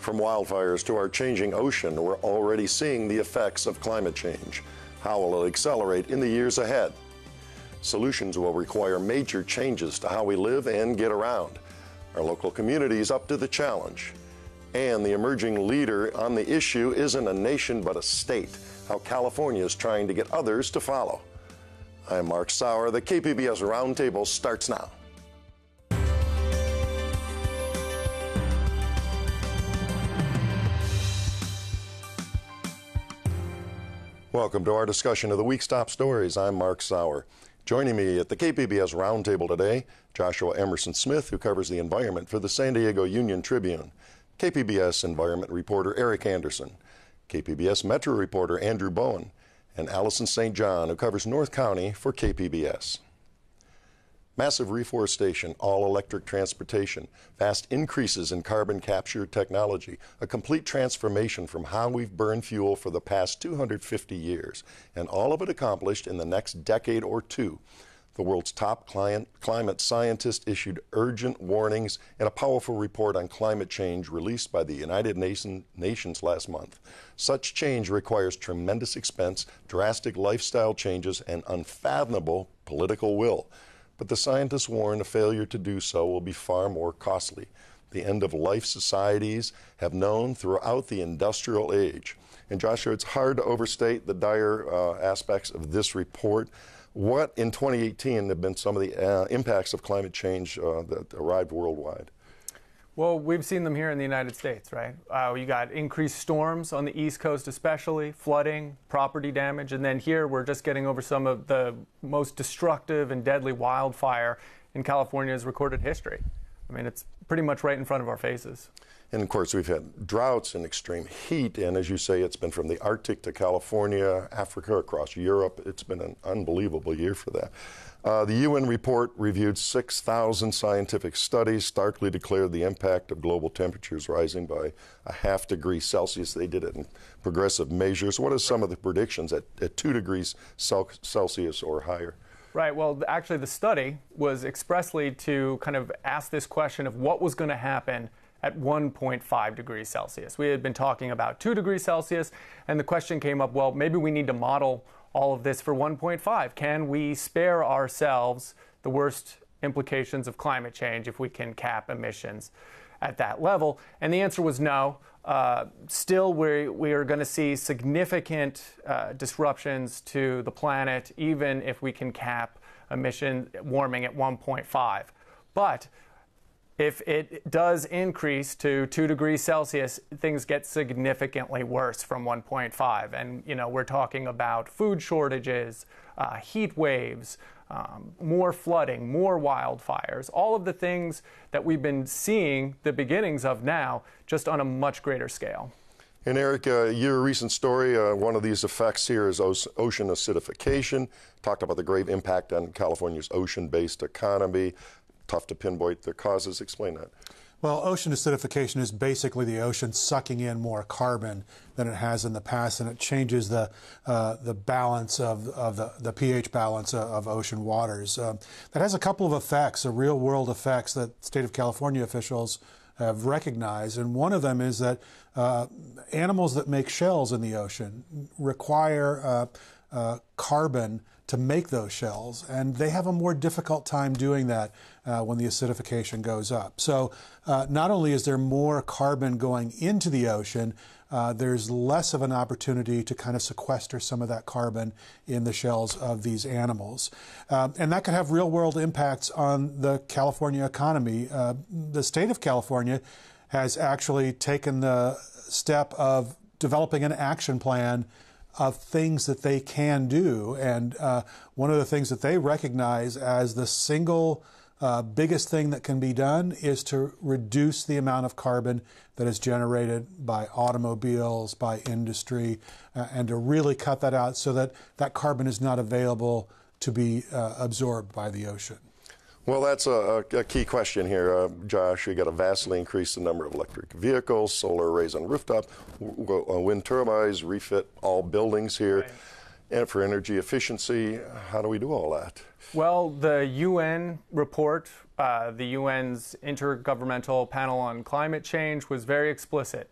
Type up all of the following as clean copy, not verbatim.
From wildfires to our changing ocean, we're already seeing the effects of climate change. How will it accelerate in the years ahead? Solutions will require major changes to how we live and get around. Our local community is up to the challenge. And the emerging leader on the issue isn't a nation but a state. How California is trying to get others to follow. I'm Mark Sauer. The KPBS Roundtable starts now. Welcome to our discussion of the week's top stories. I'm Mark Sauer. Joining me at the KPBS Roundtable today, Joshua Emerson Smith, who covers the environment for the San Diego Union-Tribune, KPBS environment reporter Eric Anderson, KPBS Metro reporter Andrew Bowen, and Allison St. John, who covers North County for KPBS. Massive reforestation, all-electric transportation, vast increases in carbon capture technology, a complete transformation from how we've burned fuel for the past 250 years, and all of it accomplished in the next decade or two. The world's top climate scientists issued urgent warnings in a powerful report on climate change released by the United Nations last month. Such change requires tremendous expense, drastic lifestyle changes, and unfathomable political will. But the scientists warn a failure to do so will be far more costly. The end-of-life societies have known throughout the industrial age. And Joshua, it's hard to overstate the dire aspects of this report. What in 2018 have been some of the impacts of climate change that arrived worldwide? Well, we've seen them here in the United States, right? You got increased storms on the East Coast especially, flooding, property damage, and then here we're just getting over some of the most destructive and deadly wildfire in California's recorded history. I mean, it's pretty much right in front of our faces. And of course, we've had droughts and extreme heat, and as you say, it's been from the Arctic to California, Africa, across Europe. It's been an unbelievable year for that. The UN report reviewed 6,000 scientific studies, starkly declared the impact of global temperatures rising by a ½ degree Celsius. They did it in progressive measures. What are some of the predictions at 2 degrees Celsius or higher? Right. Well, actually, the study was expressly to kind of ask this question of what was going to happen at 1.5 degrees Celsius. We had been talking about 2 degrees Celsius, and the question came up, well, maybe we need to model all of this for 1.5. Can we spare ourselves the worst implications of climate change if we can cap emissions at that level? And the answer was no. Still, we are going to see significant disruptions to the planet, even if we can cap emission warming at 1.5. But if it does increase to 2 degrees Celsius, things get significantly worse from 1.5. And, you know, we're talking about food shortages, heat waves, more flooding, more wildfires, all of the things that we've been seeing the beginnings of now, just on a much greater scale. And Eric, your recent story, one of these effects here is ocean acidification. Talked about the grave impact on California's ocean-based economy. Tough to pinpoint the causes. Explain that. Well, ocean acidification is basically the ocean sucking in more carbon than it has in the past, and it changes the balance of the pH balance of ocean waters. That has a couple of effects, real-world effects that state of California officials have recognized, and one of them is that animals that make shells in the ocean require carbon to make those shells, and they have a more difficult time doing that when the acidification goes up. So not only is there more carbon going into the ocean, there's less of an opportunity to kind of sequester some of that carbon in the shells of these animals. And that could have real-world impacts on the California economy. The state of California has actually taken the step of developing an action plan of things that they can do. And one of the things that they recognize as the single biggest thing that can be done is to reduce the amount of carbon that is generated by automobiles, by industry, and to really cut that out so that that carbon is not available to be absorbed by the ocean. Well, that's a key question here, Josh. You got to vastly increase the number of electric vehicles, solar arrays on rooftop, wind turbines, refit all buildings here. Right. And for energy efficiency, how do we do all that? Well, the UN report The UN's Intergovernmental Panel on Climate Change was very explicit.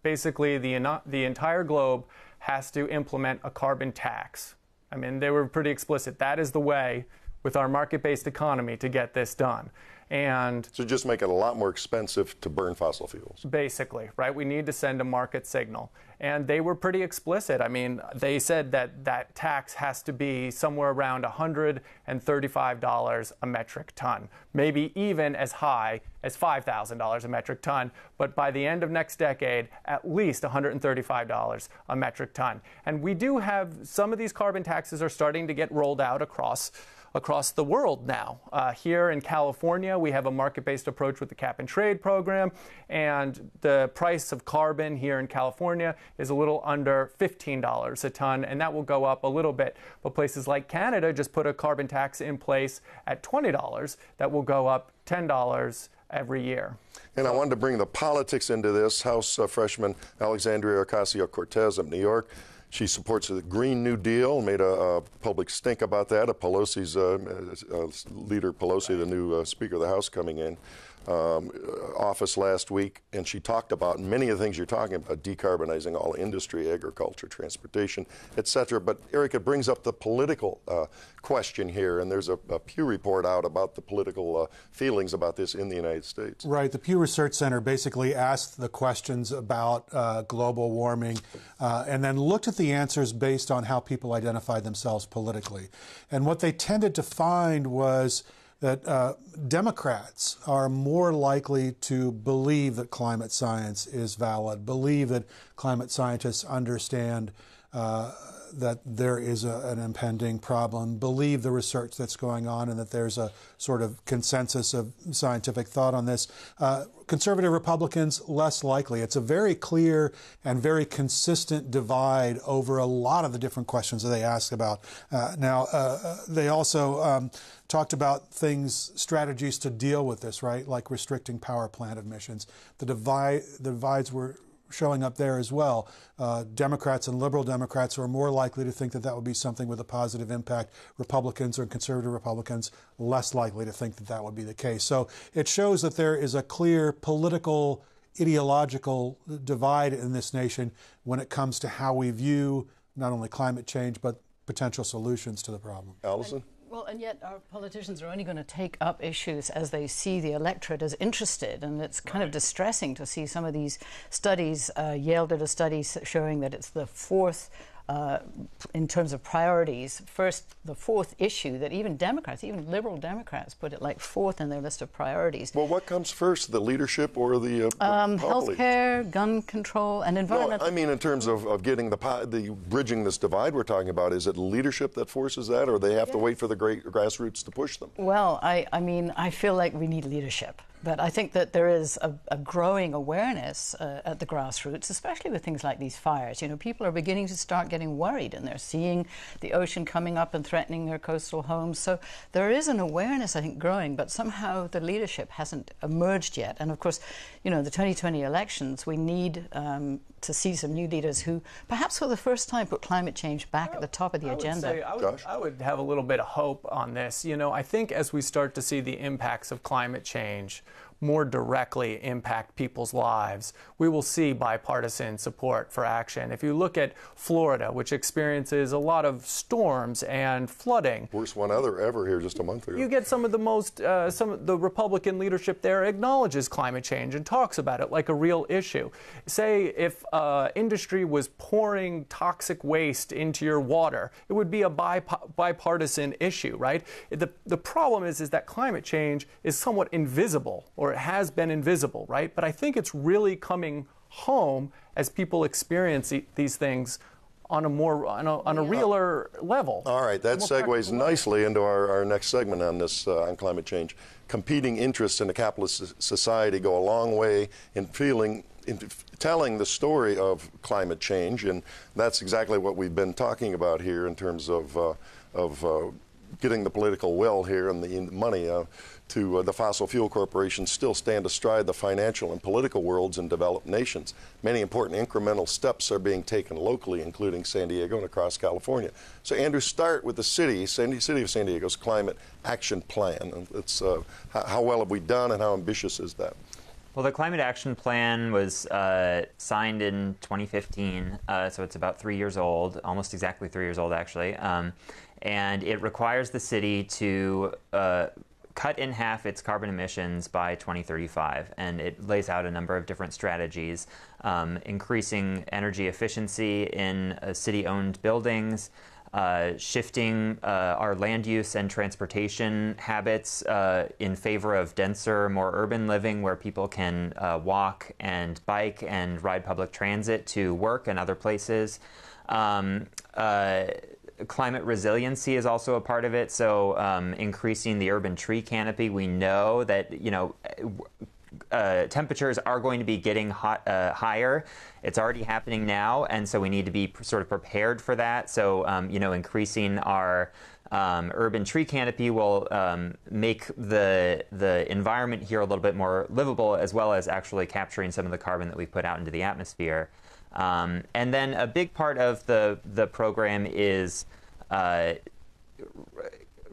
Basically, the entire globe has to implement a carbon tax. I mean, they were pretty explicit. That is the way, with our market-based economy, to get this done. And so just make it a lot more expensive to burn fossil fuels. Basically, right? We need to send a market signal. And they were pretty explicit. I mean, they said that that tax has to be somewhere around $135 a metric ton, maybe even as high as $5,000 a metric ton. But by the end of next decade, at least $135 a metric ton. And we do have some of these carbon taxes are starting to get rolled out across the world now. Here in California, we have a market-based approach with the cap and trade program, and the price of carbon here in California is a little under $15 a ton, and that will go up a little bit. But places like Canada just put a carbon tax in place at $20 that will go up $10 every year. And I wanted to bring the politics into this. House freshman Alexandria Ocasio-Cortez of New York, she supports the Green New Deal, made a public stink about that. Pelosi's leader, Pelosi, the new Speaker of the House, coming in office last week, and she talked about many of the things you're talking about, decarbonizing all industry, agriculture, transportation, etc. But Eric, it brings up the political question here, and there's a Pew report out about the political feelings about this in the United States. Right. The Pew Research Center basically asked the questions about global warming and then looked at the answers based on how people identified themselves politically. And what they tended to find was that Democrats are more likely to believe that climate science is valid, believe that climate scientists understand that there is an impending problem, believe the research that's going on, and that there's a sort of consensus of scientific thought on this. Conservative Republicans, less likely. It's a very clear and very consistent divide over a lot of the different questions that they ask about. They also talked about strategies to deal with this, right? Like restricting power plant emissions. The divides were showing up there as well. Democrats and liberal Democrats are more likely to think that that would be something with a positive impact. Republicans or conservative Republicans less likely to think that that would be the case. So it shows that there is a clear political, ideological divide in this nation when it comes to how we view not only climate change but potential solutions to the problem. Allison? Well, and yet our politicians are only going to take up issues as they see the electorate as interested, and it's kind of distressing to see some of these studies. Yale did a study showing that it's the fourth, in terms of priorities, the fourth issue that even Democrats, even liberal Democrats, put it like fourth in their list of priorities. Well, what comes first, the leadership or the healthcare, gun control, and environmental? No, I mean in terms of getting bridging this divide we're talking about, is it leadership that forces that, or they have to wait for the great grassroots to push them? Well, I mean, I feel like we need leadership. But I think that there is a growing awareness at the grassroots, especially with things like these fires. You know, people are beginning to start getting worried, and they're seeing the ocean coming up and threatening their coastal homes. So there is an awareness, I think, growing, but somehow the leadership hasn't emerged yet. And of course, you know, the 2020 elections, we need to see some new leaders who, perhaps for the first time, put climate change back at the top of the agenda. I would have a little bit of hope on this. You know, I think as we start to see the impacts of climate change more directly impact people's lives, we will see bipartisan support for action. If you look at Florida, which experiences a lot of storms and flooding. Worst one ever here just a month ago. You get some of the Republican leadership there acknowledges climate change and talks about it like a real issue. Say if industry was pouring toxic waste into your water, it would be a bipartisan issue, right? The problem is that climate change is somewhat invisible, or it has been invisible, right? But I think it's really coming home as people experience these things on a realer level. All right, that segues nicely into our next segment on this on climate change. Competing interests in a capitalist society go a long way in telling the story of climate change, and that's exactly what we've been talking about here in terms of getting the political will here and the money to the fossil fuel corporations still stand astride the financial and political worlds in developed nations. Many important incremental steps are being taken locally, including San Diego and across California. So, Andrew, start with the city of San Diego's Climate Action Plan. It's, how well have we done and how ambitious is that? Well, the Climate Action Plan was signed in 2015, so it's about 3 years old, almost exactly 3 years old, actually. And it requires the city to cut in half its carbon emissions by 2035. And it lays out a number of different strategies, increasing energy efficiency in city-owned buildings, shifting our land use and transportation habits in favor of denser, more urban living where people can walk and bike and ride public transit to work and other places. Climate resiliency is also a part of it, so increasing the urban tree canopy. We know that, temperatures are going to be getting higher. It's already happening now, and so we need to be sort of prepared for that. So, increasing our urban tree canopy will make the environment here a little bit more livable, as well as actually capturing some of the carbon that we put out into the atmosphere. And then a big part of the program is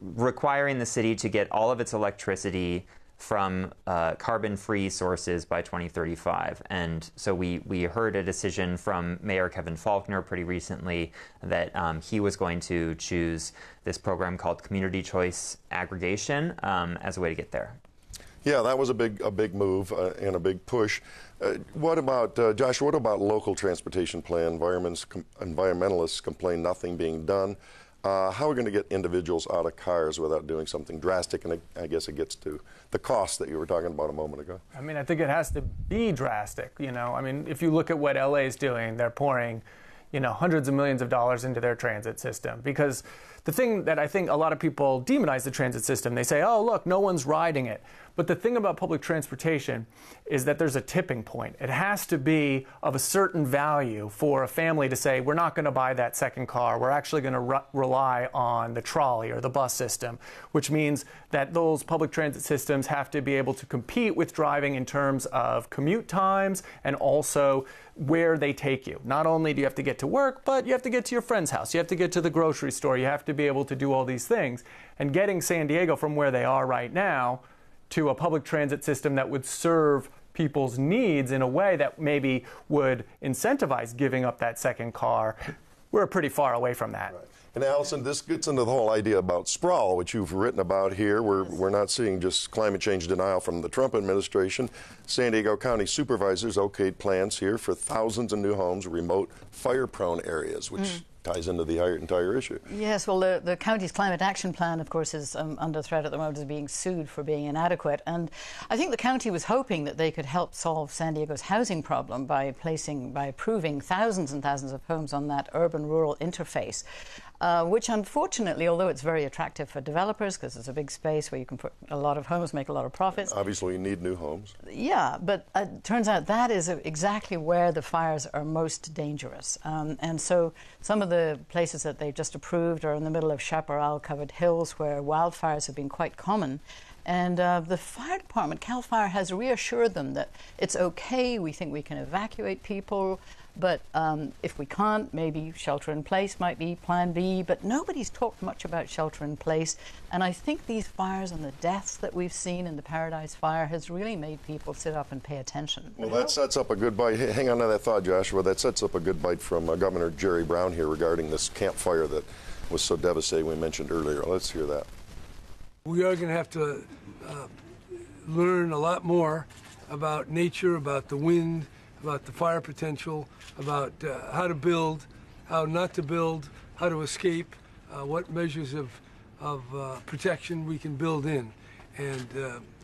requiring the city to get all of its electricity from carbon-free sources by 2035. And so we heard a decision from Mayor Kevin Faulconer pretty recently that he was going to choose this program called Community Choice Aggregation as a way to get there. Yeah, that was a big move and a big push. What about, Joshua, what about local transportation plan? Environmentalists complain nothing being done. How are we going to get individuals out of cars without doing something drastic? And I guess it gets to the cost that you were talking about a moment ago. I mean, I think it has to be drastic, I mean, if you look at what LA is doing, they're pouring, hundreds of millions of dollars into their transit system. Because the thing that I think a lot of people demonize the transit system, they say, oh, look, no one's riding it. But the thing about public transportation is that there's a tipping point. It has to be of a certain value for a family to say, we're not going to buy that second car. We're actually going to rely on the trolley or the bus system, which means that those public transit systems have to be able to compete with driving in terms of commute times and also where they take you. Not only do you have to get to work, but you have to get to your friend's house. You have to get to the grocery store. You have to be able to do all these things. And getting San Diego from where they are right now to a public transit system that would serve people's needs in a way that maybe would incentivize giving up that second car, we're pretty far away from that. Right. And Allison, this gets into the whole idea about sprawl, which you've written about here. We're not seeing just climate change denial from the Trump administration. San Diego County supervisors okayed plans here for thousands of new homes, remote fire-prone areas, which ties into the entire issue. Yes, well, the county's climate action plan, of course, is under threat at the moment, is being sued for being inadequate. And I think the county was hoping that they could help solve San Diego's housing problem by approving thousands and thousands of homes on that urban-rural interface. Which unfortunately, although it's very attractive for developers because it's a big space where you can put a lot of homes, make a lot of profits. Obviously, you need new homes. Yeah, but it turns out that is exactly where the fires are most dangerous. And so some of the places that they've just approved are in the middle of chaparral-covered hills where wildfires have been quite common. And the fire department, CAL FIRE, has reassured them that it's okay, we think we can evacuate people, but if we can't, maybe shelter in place might be plan B, but nobody's talked much about shelter in place. And I think these fires and the deaths that we've seen in the Paradise Fire has really made people sit up and pay attention. Well, that sets up a good bite. Hang on to that thought, Joshua. That sets up a good bite from Governor Jerry Brown here regarding this Camp Fire that was so devastating we mentioned earlier. Let's hear that. We are going to have to learn a lot more about nature, about the wind, about the fire potential, about how to build, how not to build, how to escape, what measures of protection we can build in. And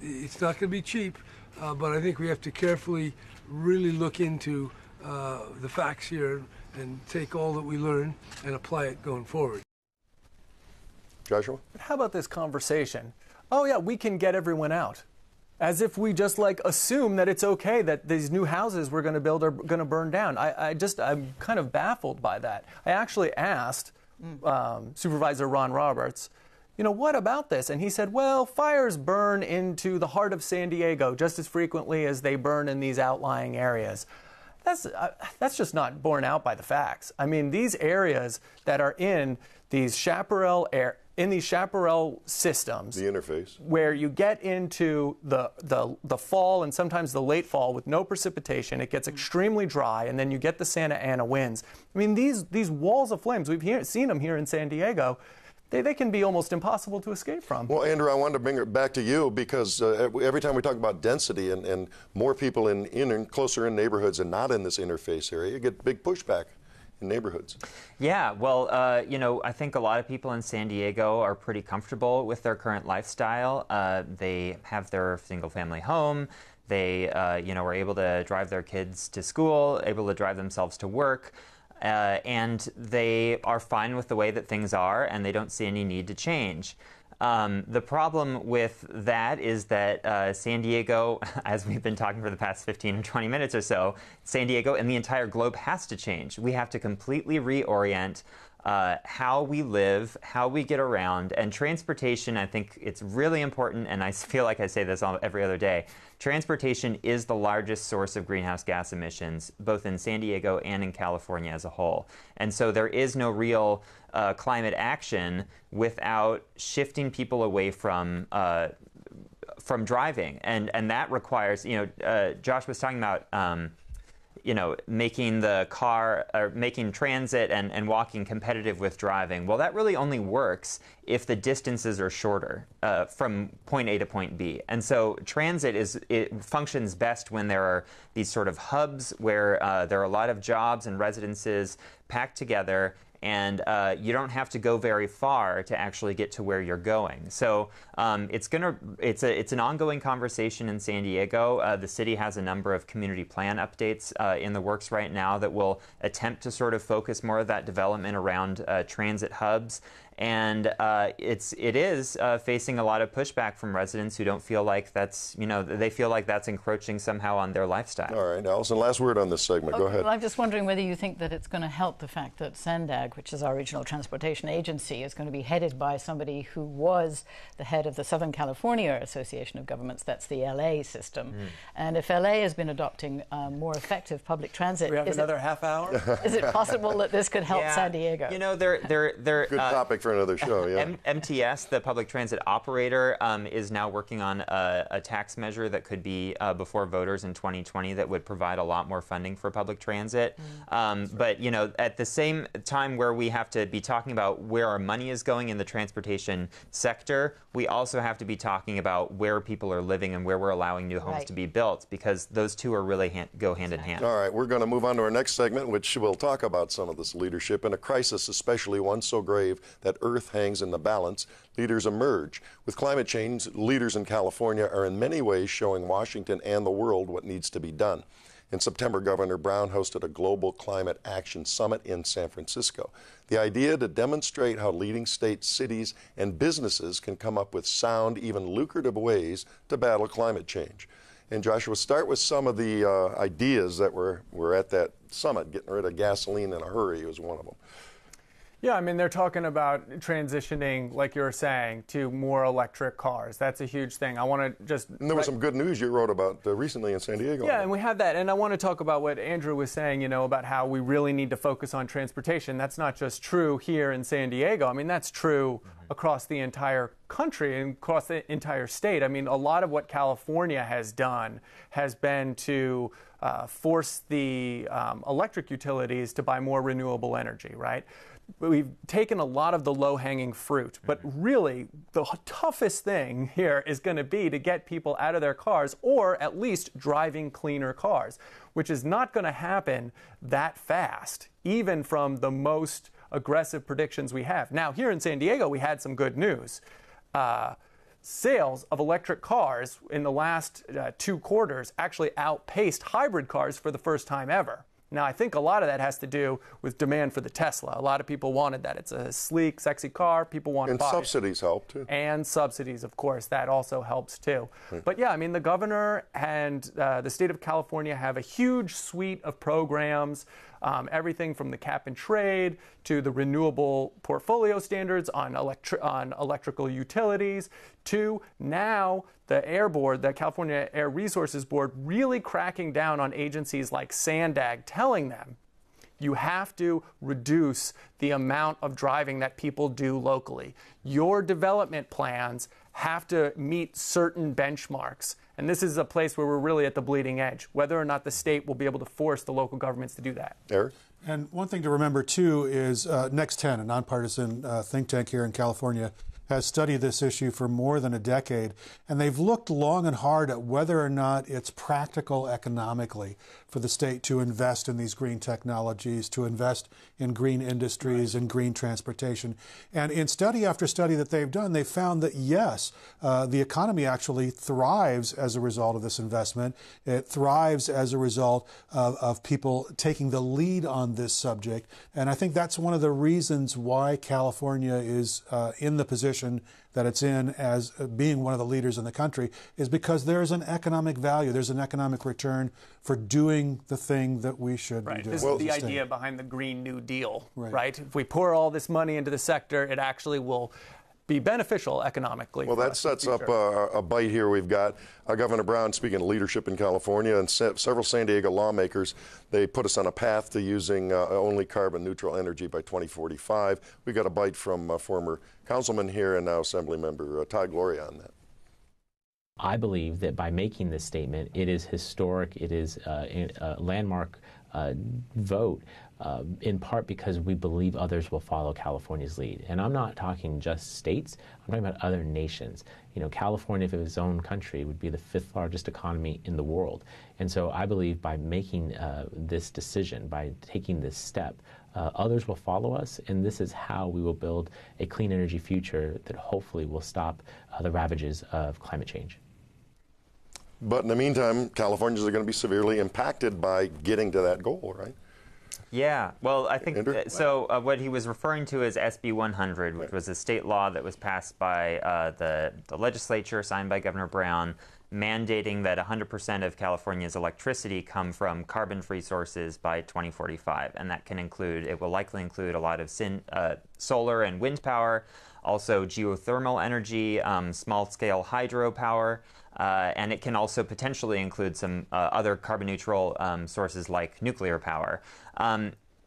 it's not going to be cheap, but I think we have to carefully really look into the facts here and take all that we learn and apply it going forward. Joshua? How about this conversation? Oh yeah, we can get everyone out. As if we just assume that it's okay that these new houses we're going to build are going to burn down. I'm kind of baffled by that. I actually asked Supervisor Ron Roberts, what about this? And he said, well, fires burn into the heart of San Diego just as frequently as they burn in these outlying areas. That's just not borne out by the facts. I mean, these areas that are in these chaparral systems, The interface. where you get into the fall and sometimes the late fall with no precipitation, it gets extremely dry, and then you get the Santa Ana winds. I mean, these walls of flames, we've seen them here in San Diego. They can be almost impossible to escape from. Well, Andrew, I wanted to bring it back to you because every time we talk about density and more people closer in neighborhoods and not in this interface area, you get big pushback in neighborhoods. Yeah, well, I think a lot of people in San Diego are pretty comfortable with their current lifestyle. They have their single-family home. They, are able to drive their kids to school, able to drive themselves to work. And they are fine with the way that things are, and they don't see any need to change. The problem with that is that San Diego, as we've been talking for the past 15 or 20 minutes or so, San Diego and the entire globe has to change. We have to completely reorient how we live, how we get around, and transportation. I think it's really important, and I feel like I say this every other day. Transportation is the largest source of greenhouse gas emissions, both in San Diego and in California as a whole. And so there is no real climate action without shifting people away from driving, and that requires. Josh was talking about. Making the car or making transit and walking competitive with driving. Well, that really only works if the distances are shorter from point A to point B. And so transit functions best when there are these sort of hubs where there are a lot of jobs and residences packed together, and you don't have to go very far to actually get to where you're going. So it's an ongoing conversation in San Diego. The city has a number of community plan updates in the works right now that will attempt to sort of focus more of that development around transit hubs. And it is facing a lot of pushback from residents who don't feel like they feel like that's encroaching somehow on their lifestyle. All right, Allison, last word on this segment. Go ahead. Well, I'm just wondering whether you think that it's going to help the fact that SENDAG, which is our regional transportation agency, is going to be headed by somebody who was the head of the Southern California Association of Governments. That's the LA system. And if LA has been adopting more effective public transit, We have another half hour. Is it possible that this could help San Diego? They're Good topic for another show, yeah. MTS, the public transit operator, is now working on a tax measure that could be before voters in 2020 that would provide a lot more funding for public transit. But, at the same time where we have to be talking about where our money is going in the transportation sector, we also have to be talking about where people are living and where we're allowing new homes to be built, because those two are really go hand in hand. All right, we're going to move on to our next segment, which will talk about some of this leadership in a crisis, especially one so grave that Earth hangs in the balance. Leaders emerge. With climate change, leaders in California are in many ways showing Washington and the world what needs to be done. In September, Governor Brown hosted a global climate action summit in San Francisco. The idea to demonstrate how leading states, cities, and businesses can come up with sound, even lucrative ways to battle climate change. And Joshua, start with some of the ideas that were at that summit. Getting rid of gasoline in a hurry was one of them. Yeah, I mean, they're talking about transitioning, like you were saying, to more electric cars. That's a huge thing. I want to just... And there was some good news you wrote about recently in San Diego. Yeah, and we have that. And I want to talk about what Andrew was saying, about how we really need to focus on transportation. That's not just true here in San Diego. I mean, that's true across the entire country and across the entire state. I mean, a lot of what California has done has been to force the electric utilities to buy more renewable energy, right? We've taken a lot of the low-hanging fruit, but really the toughest thing here is going to be to get people out of their cars, or at least driving cleaner cars, which is not going to happen that fast, even from the most aggressive predictions we have. Now, here in San Diego, we had some good news. Sales of electric cars in the last 2 quarters actually outpaced hybrid cars for the first time ever. Now, I think a lot of that has to do with demand for the Tesla. A lot of people wanted that. It's a sleek, sexy car. People want to buy it. And subsidies help, too. And subsidies, of course. That also helps, too. But yeah, I mean, the governor and the state of California have a huge suite of programs, everything from the cap and trade to the renewable portfolio standards on electrical utilities to now the Air Board, the California Air Resources Board, really cracking down on agencies like SANDAG, telling them you have to reduce the amount of driving that people do locally. Your development plans have to meet certain benchmarks. And this is a place where we're really at the bleeding edge, whether or not the state will be able to force the local governments to do that. Eric? And one thing to remember, too, is Next 10, a nonpartisan think tank here in California, has studied this issue for more than a decade, and they've looked long and hard at whether or not it's practical economically for the state to invest in these green technologies, to invest in green industries and green transportation. And in study after study that they've done, they've found that, yes, the economy actually thrives as a result of this investment. It thrives as a result of people taking the lead on this subject. And I think that's one of the reasons why California is in the position that it's in as being one of the leaders in the country, is because there's an economic value, there's an economic return for doing the thing that we should be doing. This is the idea behind the Green New Deal, right? If we pour all this money into the sector, it actually will be beneficial economically. Well, that sets up a bite here. We've got Governor Brown speaking of leadership in California, and several San Diego lawmakers. They put us on a path to using only carbon neutral energy by 2045. We got a bite from former councilman here and now Assembly member Todd Gloria on that. I believe that by making this statement, it is historic. It is a landmark vote. In part because we believe others will follow California's lead. And I'm not talking just states, I'm talking about other nations. You know, California, if it was its own country, would be the 5th largest economy in the world. And so I believe by making this decision, by taking this step, others will follow us, and this is how we will build a clean energy future that hopefully will stop the ravages of climate change. But in the meantime, Californians are going to be severely impacted by getting to that goal, right? Yeah, well, I think so. What he was referring to is SB 100, which was a state law that was passed by the legislature, signed by Governor Brown, mandating that 100% of California's electricity come from carbon-free sources by 2045, and that can include, it will likely include a lot of solar and wind power, also geothermal energy, small-scale hydropower. And it can also potentially include some other carbon-neutral sources like nuclear power.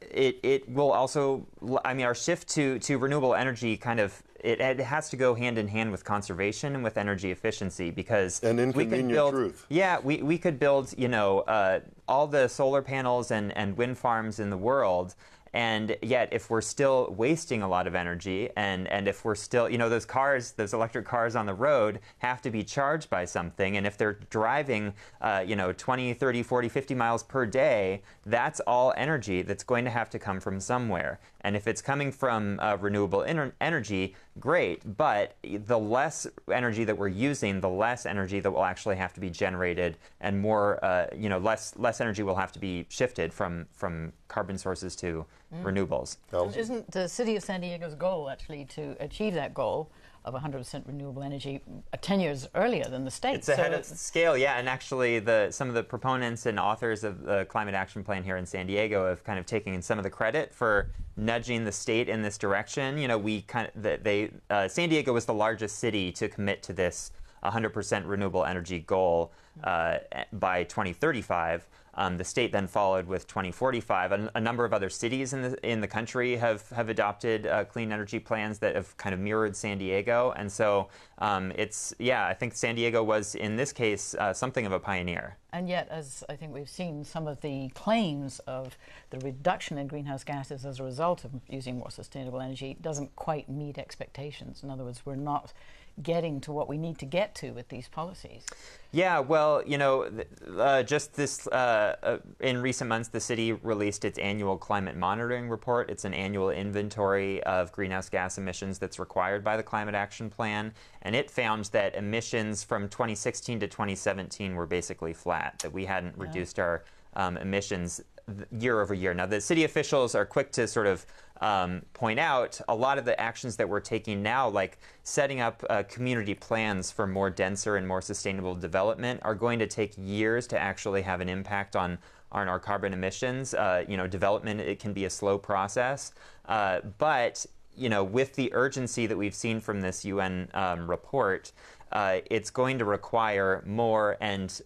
It will also, I mean, our shift to renewable energy kind of, it has to go hand in hand with conservation and with energy efficiency, because an inconvenient truth. Yeah, we could build, you know, all the solar panels and wind farms in the world, and yet if we're still wasting a lot of energy, and if we're still, you know, those electric cars on the road have to be charged by something, and if they're driving, you know, 20, 30, 40, 50 miles per day, that's all energy that's going to have to come from somewhere. And if it's coming from renewable energy, great, but the less energy that we're using, the less energy that will actually have to be generated, and more, you know, less energy will have to be shifted from carbon sources to renewables. Isn't the city of San Diego's goal actually to achieve that goal of 100% renewable energy 10 years earlier than the state? It's ahead of scale, yeah. And actually, some of the proponents and authors of the Climate Action Plan here in San Diego have kind of taken some of the credit for nudging the state in this direction. You know, San Diego was the largest city to commit to this 100% renewable energy goal by 2035. The state then followed with 2045. A number of other cities in the country have adopted clean energy plans that have kind of mirrored San Diego, and so I think San Diego was in this case something of a pioneer. And yet, as I think we've seen, some of the claims of the reduction in greenhouse gases as a result of using more sustainable energy doesn't quite meet expectations. In other words, we're not getting to what we need to get to with these policies. Yeah, well, you know, just this, in recent months, the city released its annual climate monitoring report. It's an annual inventory of greenhouse gas emissions that's required by the Climate Action Plan, and it found that emissions from 2016 to 2017 were basically flat, that we hadn't reduced our emissions year over year. Now, the city officials are quick to sort of point out a lot of the actions that we're taking now, like setting up community plans for more denser and more sustainable development, are going to take years to actually have an impact on our carbon emissions. Development, it can be a slow process, but with the urgency that we've seen from this UN report, it's going to require more and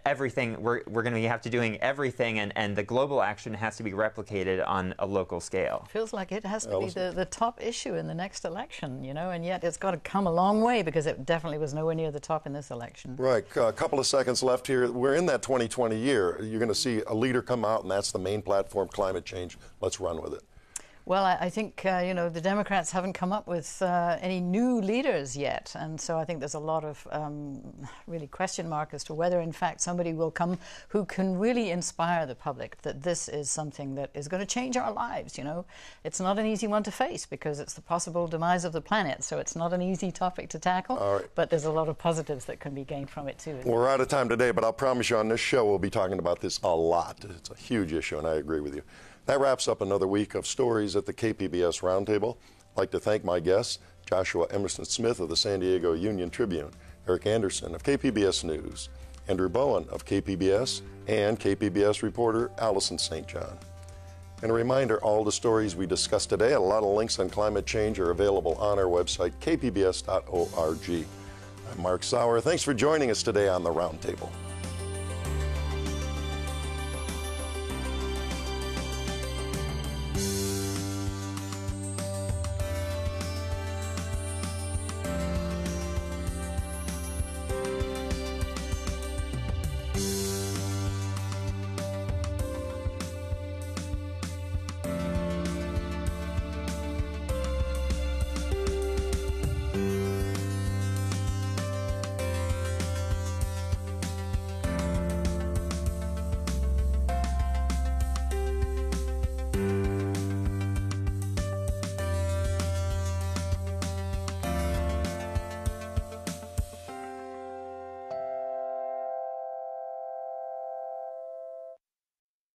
everything. We're going to have to doing everything, and the global action has to be replicated on a local scale. Feels like it has to be the top issue in the next election, and yet it's got to come a long way, because it definitely was nowhere near the top in this election. Right. A couple of seconds left here. We're in that 2020 year. You're going to see a leader come out, and that's the main platform, climate change. Let's run with it. Well, I think, the Democrats haven't come up with any new leaders yet. And so I think there's a lot of really question mark as to whether, in fact, somebody will come who can really inspire the public that this is something that is going to change our lives. It's not an easy one to face, because it's the possible demise of the planet. So it's not an easy topic to tackle. All right. But there's a lot of positives that can be gained from it, too. We're out of time today, but I'll promise you on this show we'll be talking about this a lot. It's a huge issue, and I agree with you. That wraps up another week of stories at the KPBS Roundtable. I'd like to thank my guests, Joshua Emerson Smith of the San Diego Union Tribune, Eric Anderson of KPBS News, Andrew Bowen of KPBS, and KPBS reporter Allison St. John. And a reminder, all the stories we discussed today and a lot of links on climate change are available on our website, kpbs.org. I'm Mark Sauer. Thanks for joining us today on the Roundtable.